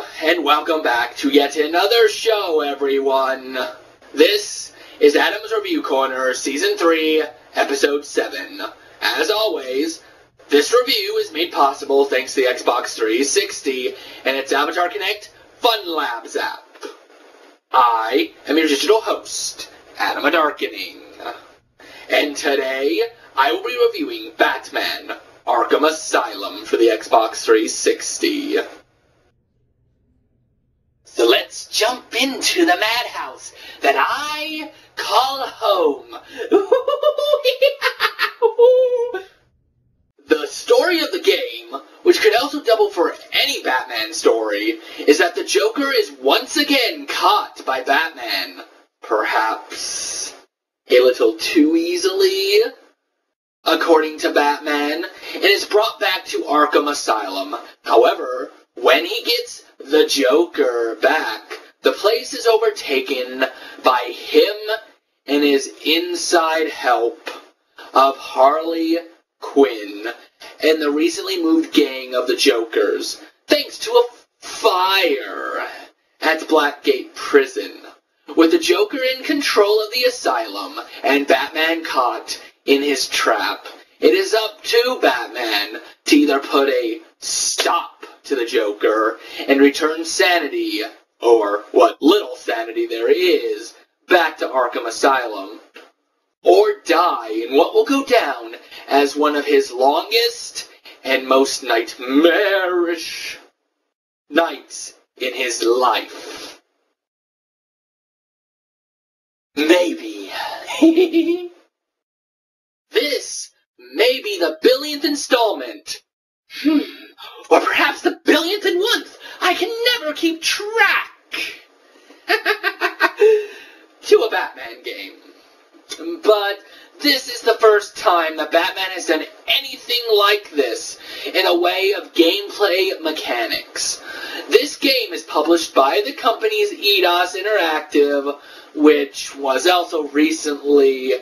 Hello, and welcome back to yet another show, everyone. This is Adam's Review Corner, Season 3, Episode 7. As always, this review is made possible thanks to the Xbox 360 and its AtamaDarkening Fun Labs app. I am your digital host, AtamaDarkening. And today, I will be reviewing Batman Arkham Asylum for the Xbox 360. So let's jump into the madhouse that I call home. The story of the game, which could also double for any Batman story, is that the Joker is once again caught by Batman. Perhaps a little too easily, according to Batman, and is brought back to Arkham Asylum. However, when he gets the Joker back, the place is overtaken by him and his inside help of Harley Quinn and the recently moved gang of the Jokers, thanks to a fire at Blackgate Prison. With the Joker in control of the asylum and Batman caught in his trap, it is up to Batman to either put a stop to the Joker and return sanity, or what little sanity there is, back to Arkham Asylum, or die in what will go down as one of his longest and most nightmarish nights in his life. Maybe. This may be the billionth installment. Or perhaps the billionth and 1st. I can never keep track. To a Batman game. But this is the first time that Batman has done anything like this in a way of gameplay mechanics. This game is published by the company's Eidos Interactive, which was also recently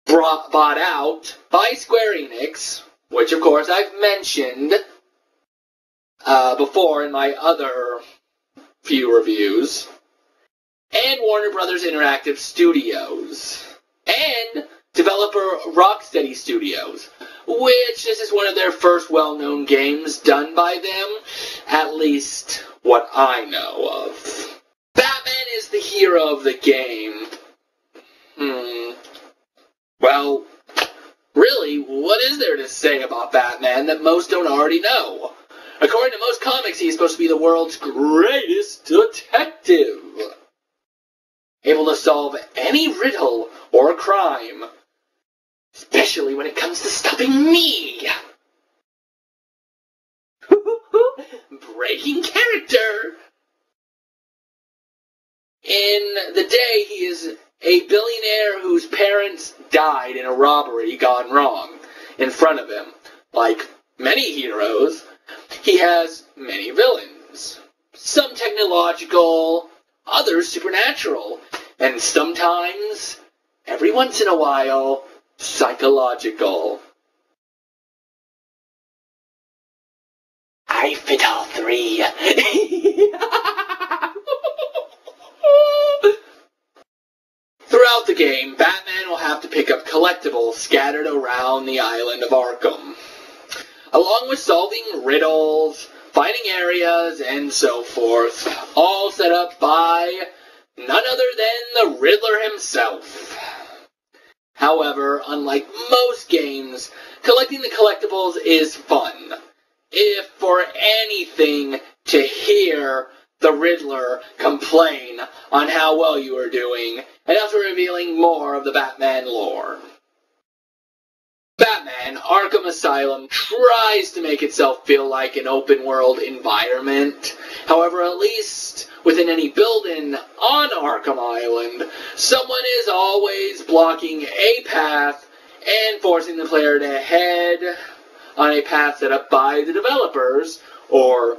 bought out by Square Enix, which of course I've mentioned before in my other few reviews, and Warner Brothers Interactive Studios, and developer Rocksteady Studios, which this is one of their first well-known games done by them, at least what I know of. Batman is the hero of the game. Well, really, what is there to say about Batman that most don't already know? According to most comics, he's supposed to be the world's greatest detective, able to solve any riddle or crime, especially when it comes to stopping me. Breaking character. In the day, he is a billionaire whose parents died in a robbery gone wrong in front of him. Like many heroes, he has many villains. Some technological, others supernatural, and sometimes, every once in a while, psychological. I fit all three. Throughout the game, Batman will have to pick up collectibles scattered around the island of Arkham, along with solving riddles, finding areas, and so forth, all set up by none other than the Riddler himself. However, unlike most games, collecting the collectibles is fun, if for anything to hear the Riddler complain on how well you are doing, and also revealing more of the Batman lore. Batman Arkham Asylum tries to make itself feel like an open-world environment. However, at least within any building on Arkham Island, someone is always blocking a path and forcing the player to head on a path set up by the developers, or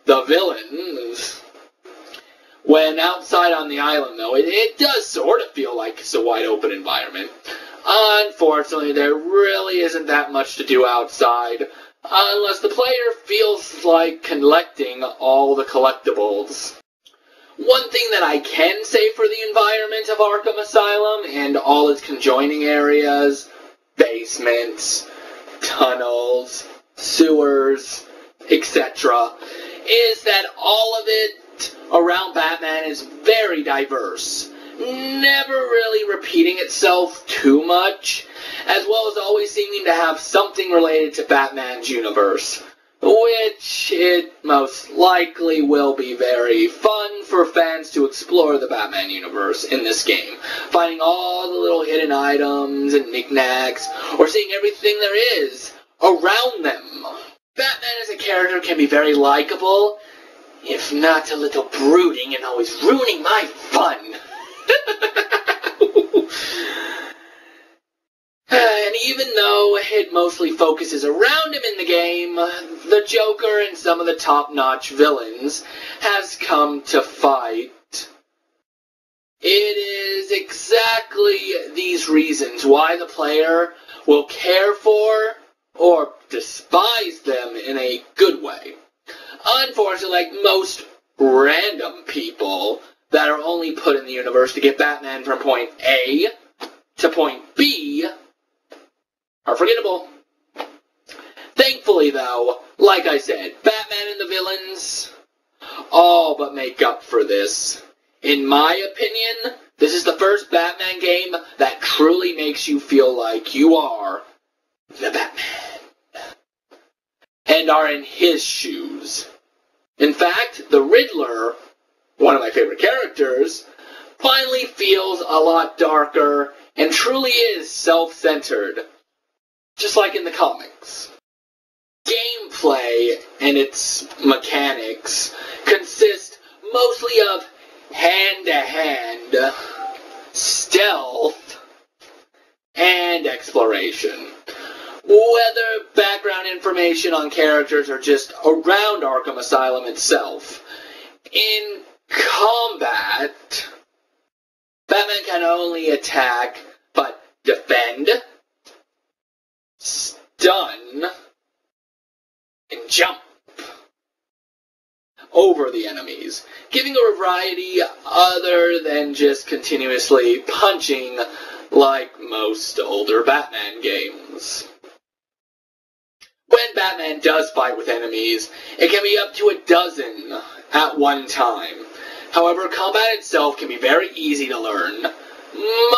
the villains. When outside on the island, though, it does sort of feel like it's a wide open environment. Unfortunately, there really isn't that much to do outside, unless the player feels like collecting all the collectibles. One thing that I can say for the environment of Arkham Asylum and all its conjoining areas, basements, tunnels, sewers, etc., is that all of it around Batman is very diverse, never really repeating itself too much, as well as always seeming to have something related to Batman's universe, which it most likely will be very fun for fans to explore the Batman universe in this game, finding all the little hidden items and knickknacks, or seeing everything there is around them. Batman as a character can be very likable, if not a little brooding and always ruining my fun. And even though it mostly focuses around him in the game, the Joker and some of the top-notch villains has come to fight. It is exactly these reasons why the player will care for or despise them in a good way. Unfortunately, like most random people that are only put in the universe to get Batman from point A to point B, are forgettable. Thankfully, though, like I said, Batman and the villains all but make up for this. In my opinion, this is the first Batman game that truly makes you feel like you are the Batman and are in his shoes. In fact, the Riddler, one of my favorite characters, finally feels a lot darker and truly is self-centered, just like in the comics. Gameplay and its mechanics consist mostly of hand-to-hand, stealth, and exploration. Whether background information on characters or just around Arkham Asylum itself. In combat, Batman can only attack, but defend, stun, and jump over the enemies, giving a variety other than just continuously punching like most older Batman games. When Batman does fight with enemies, it can be up to a dozen at one time. However, combat itself can be very easy to learn,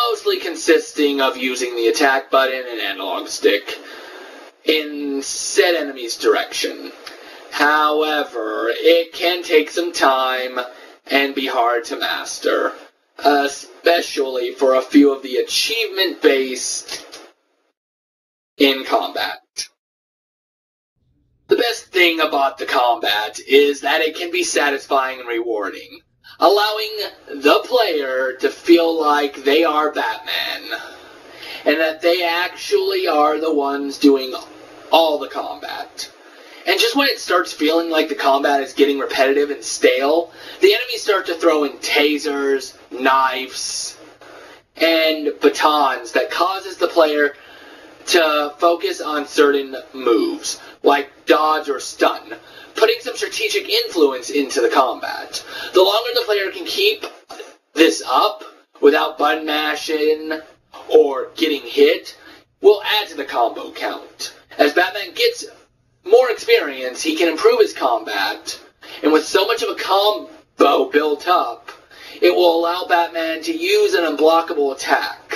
mostly consisting of using the attack button and analog stick in said enemy's direction. However, it can take some time and be hard to master, especially for a few of the achievement-based in combat. The best thing about the combat is that it can be satisfying and rewarding, allowing the player to feel like they are Batman, and that they actually are the ones doing all the combat. And just when it starts feeling like the combat is getting repetitive and stale, the enemies start to throw in tasers, knives, and batons that causes the player to focus on certain moves, like dodge or stun, putting some strategic influence into the combat. The longer the player can keep this up without button mashing or getting hit, will add to the combo count. As Batman gets more experience, he can improve his combat, and with so much of a combo built up, it will allow Batman to use an unblockable attack.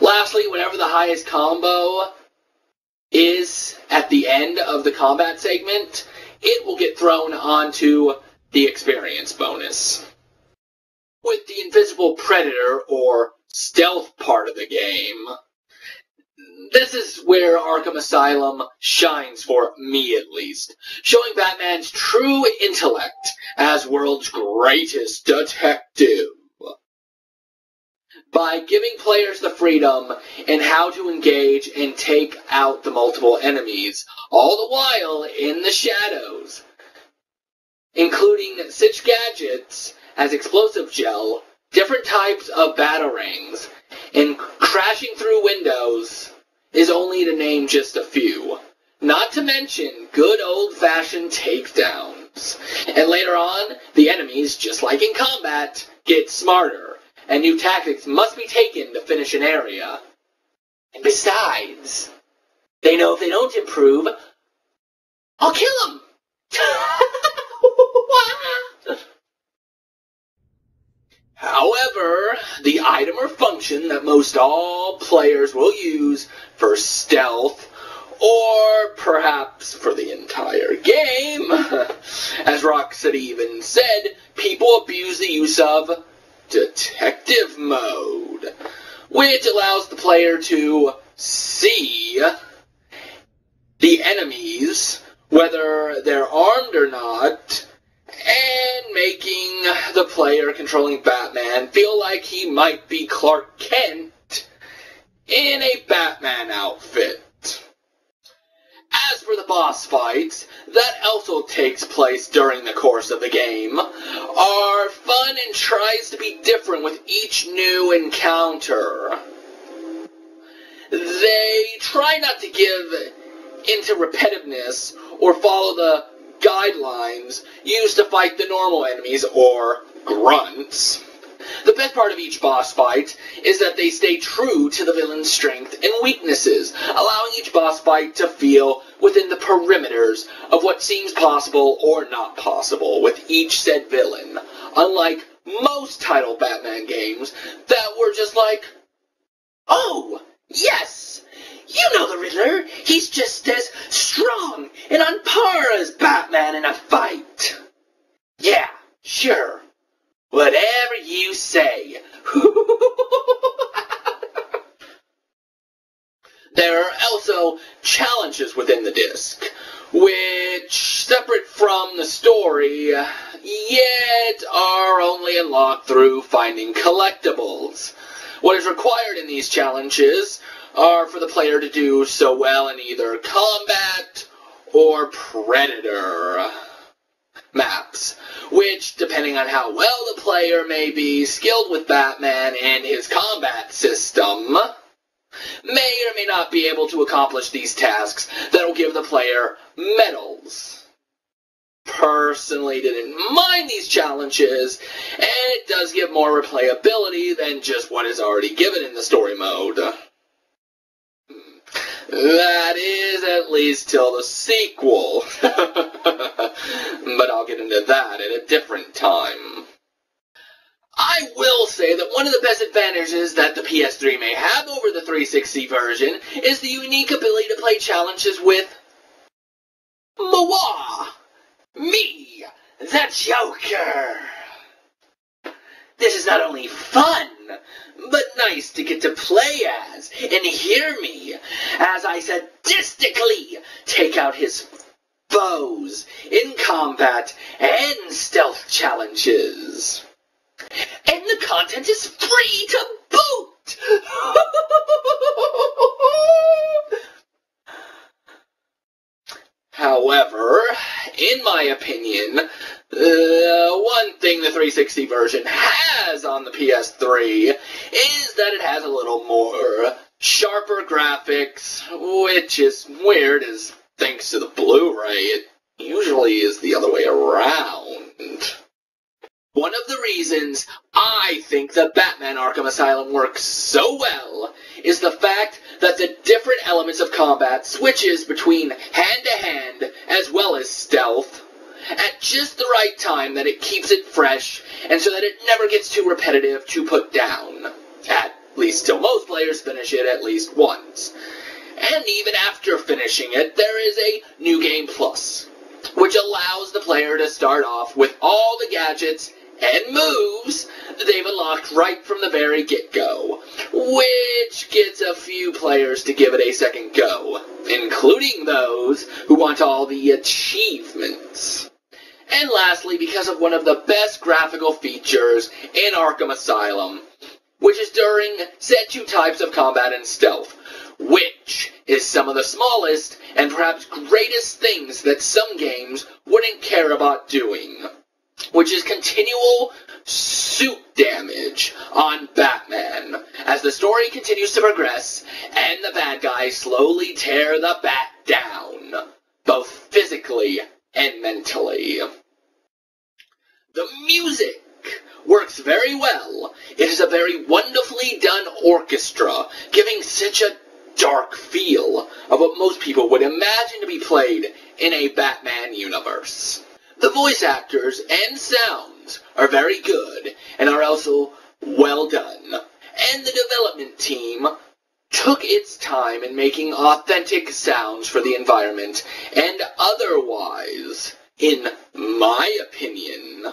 Lastly, whenever the highest combo is at the end of the combat segment, it will get thrown onto the experience bonus. With the invisible predator, or stealth part of the game, this is where Arkham Asylum shines for me, at least, showing Batman's true intellect as world's greatest detective. By giving players the freedom in how to engage and take out the multiple enemies, all the while in the shadows, including such gadgets as explosive gel, different types of batarangs, and crashing through windows, is only to name just a few. Not to mention good old-fashioned takedowns. And later on, the enemies, just like in combat, get smarter, and new tactics must be taken to finish an area. And besides, they know if they don't improve, I'll kill them! However, the item or function that most all players will use for stealth, or perhaps for the entire game, as Rocksteady even said, people abuse the use of detective mode, which allows the player to see the enemies, whether they're armed or not, and making the player controlling Batman feel like he might be Clark Kent in a Batman outfit. As for the boss fights, that also takes place during the course of the game, are fun and tries to be different with each new encounter. They try not to give into repetitiveness or follow the guidelines used to fight the normal enemies, or grunts. The best part of each boss fight is that they stay true to the villain's strengths and weaknesses, allowing each boss fight to feel within the perimeters of what seems possible or not possible with each said villain, unlike most title Batman games that were just like, oh, yes! You know the Riddler, he's just as strong and on par as Batman in a fight. Yeah, sure. Whatever you say. There are also challenges within the disc, which, separate from the story, yet are only unlocked through finding collectibles. What is required in these challenges are for the player to do so well in either combat or predator maps, which, depending on how well the player may be skilled with Batman and his combat system, may or may not be able to accomplish these tasks that will give the player medals. Personally didn't mind these challenges, and it does give more replayability than just what is already given in the story mode. That is at least till the sequel, but I'll get into that at a different time. I will say that one of the best advantages that the PS3 may have over the 360 version is the unique ability to play challenges with moi, me, the Joker. This is not only fun, but nice to get to play as and hear me as I sadistically take out his foes in combat and stealth challenges. And the content is free to boot! However, in my opinion, one thing the 360 version has on the PS3 is that it has a little more sharper graphics, which is weird, as thanks to the Blu-ray, it usually is the other way around. One of the reasons I think that Batman Arkham Asylum works so well is the fact that the different elements of combat switches between hand-to-hand as well as stealth at just the right time, that it keeps it fresh and so that it never gets too repetitive to put down. At least till most players finish it at least once. And even after finishing it, there is a New Game Plus, which allows the player to start off with all the gadgets and moves that they've unlocked right from the very get-go, which gets a few players to give it a second go, including those who want all the achievements. And lastly, because of one of the best graphical features in Arkham Asylum, which is during said two types of combat and stealth, which is some of the smallest and perhaps greatest things that some games wouldn't care about doing, which is continual suit damage on Batman as the story continues to progress and the bad guys slowly tear the Bat down, both physically and mentally. The music works very well. It is a very wonderfully done orchestra, giving such a dark feel of what most people would imagine to be played in a Batman universe. The voice actors and sounds are very good and are also well done, and the development team took its time in making authentic sounds for the environment and otherwise, in my opinion.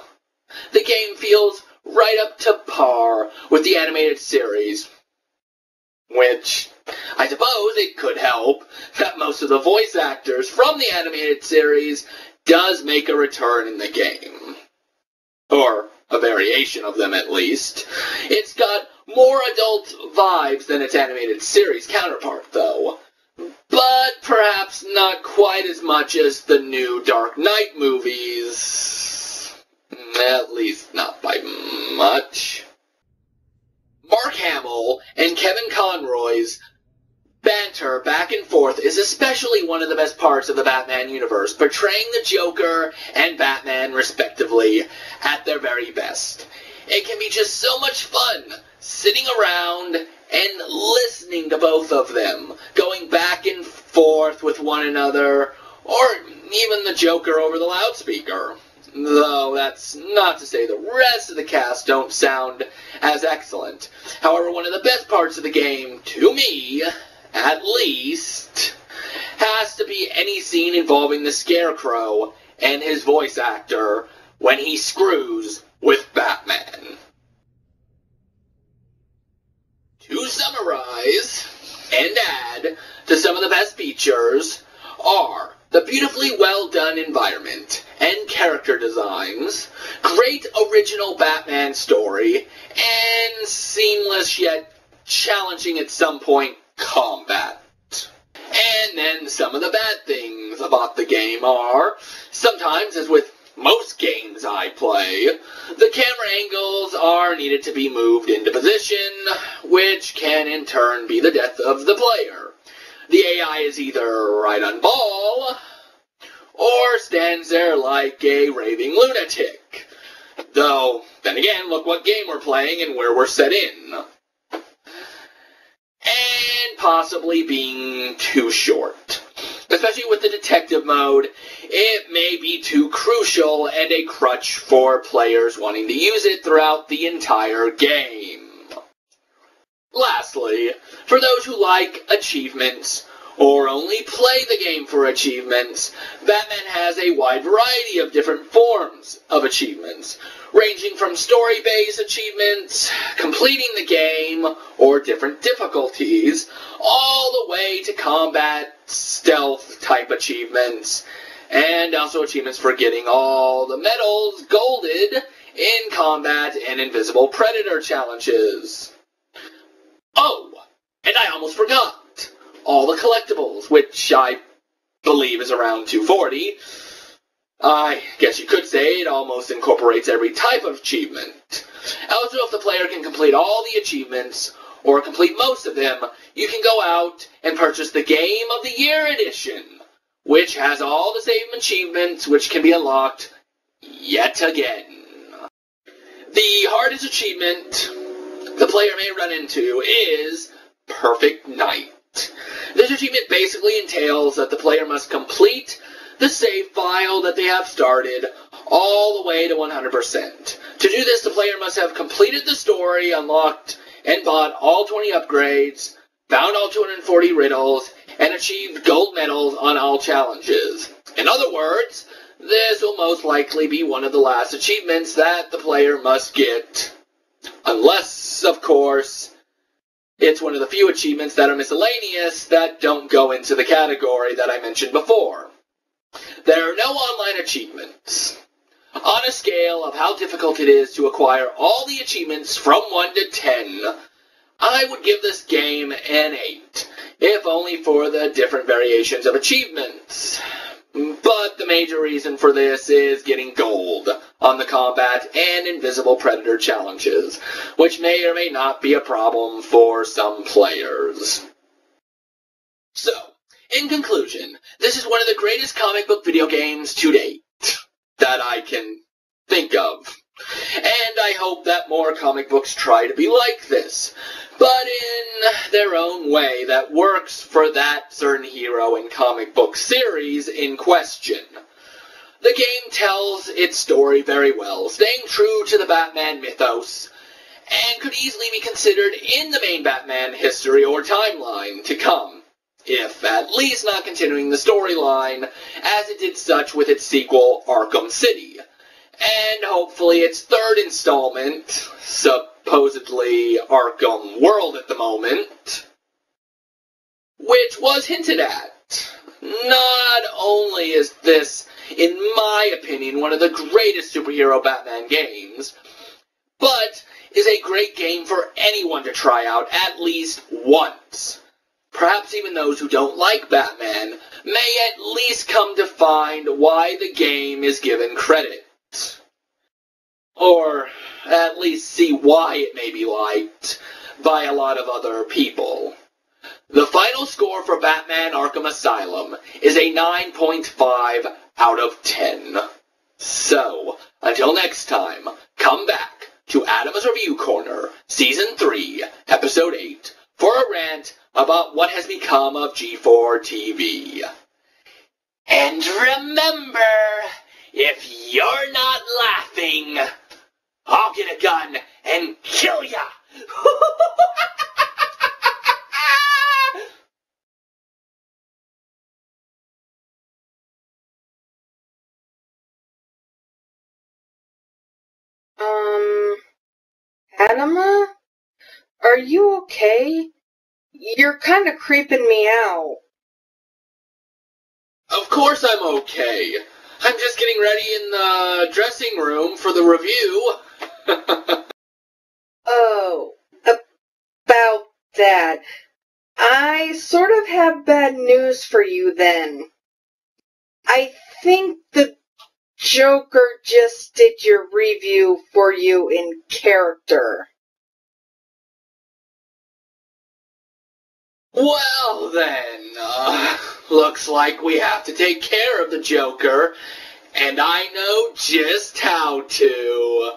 The game feels right up to par with the animated series, which I suppose it could help that most of the voice actors from the animated series does make a return in the game. Or a variation of them, at least. It's got more adult vibes than its animated series counterpart, though. But perhaps not quite as much as the new Dark Knight movies. At least not by much. Mark Hamill and Kevin Conroy's banter back and forth is especially one of the best parts of the Batman universe, portraying the Joker and Batman, respectively, at their very best. It can be just so much fun sitting around and listening to both of them, going back and forth with one another, or even the Joker over the loudspeaker. Though that's not to say the rest of the cast don't sound as excellent. However, one of the best parts of the game, to me, at least, has to be any scene involving the Scarecrow and his voice actor when he screws with Batman. To summarize and add to some of the best features are the beautifully well done environment and character designs, great original Batman story, and seamless yet challenging at some point combat. And then some of the bad things about the game are, sometimes, as with most games I play, the camera angles are needed to be moved into position, which can in turn be the death of the player. The AI is either right on ball, or stands there like a raving lunatic. Though, then again, look what game we're playing and where we're set in. And possibly being too short. Especially with the detective mode, it may be too crucial and a crutch for players wanting to use it throughout the entire game. Lastly, for those who like achievements, or only play the game for achievements, Batman has a wide variety of different forms of achievements, ranging from story-based achievements, completing the game, or different difficulties, all the way to combat, stealth-type achievements, and also achievements for getting all the medals golded in combat and invisible predator challenges. Oh, and I almost forgot. All the collectibles, which I believe is around 240. I guess you could say it almost incorporates every type of achievement. Also, if the player can complete all the achievements, or complete most of them, you can go out and purchase the Game of the Year edition, which has all the same achievements which can be unlocked yet again. The hardest achievement the player may run into is Perfect Night. This achievement basically entails that the player must complete the save file that they have started all the way to 100%. To do this, the player must have completed the story, unlocked and bought all 20 upgrades, found all 240 riddles, and achieved gold medals on all challenges. In other words, this will most likely be one of the last achievements that the player must get. Unless, of course, it's one of the few achievements that are miscellaneous that don't go into the category that I mentioned before. There are no online achievements. On a scale of how difficult it is to acquire all the achievements from 1 to 10, I would give this game an 8, if only for the different variations of achievements. But the major reason for this is getting gold on the combat and invisible predator challenges, which may or may not be a problem for some players. So, in conclusion, one of the greatest comic book video games to date that I can think of. And I hope that more comic books try to be like this, but in their own way that works for that certain hero and comic book series in question. The game tells its story very well, staying true to the Batman mythos, and could easily be considered in the main Batman history or timeline to come, if at least not continuing the storyline, as it did such with its sequel, Arkham City. And hopefully its third installment, supposedly Arkham World at the moment, which was hinted at. Not only is this, in my opinion, one of the greatest superhero Batman games, but is a great game for anyone to try out at least once. Perhaps even those who don't like Batman may at least come to find why the game is given credit. Or at least see why it may be liked by a lot of other people. The final score for Batman Arkham Asylum is a 9.5 out of 10. So, until next time, come back to Adam's Review Corner, Season 3, Episode 8, for a rant about what has become of G4 TV. And remember, if you're not laughing, I'll get a gun and kill ya! Atama? Are you okay? You're kind of creeping me out. Of course I'm okay. I'm just getting ready in the dressing room for the review. Oh, about that. I sort of have bad news for you then. I think the Joker just did your review for you in character. Well then, looks like we have to take care of the Joker, and I know just how to.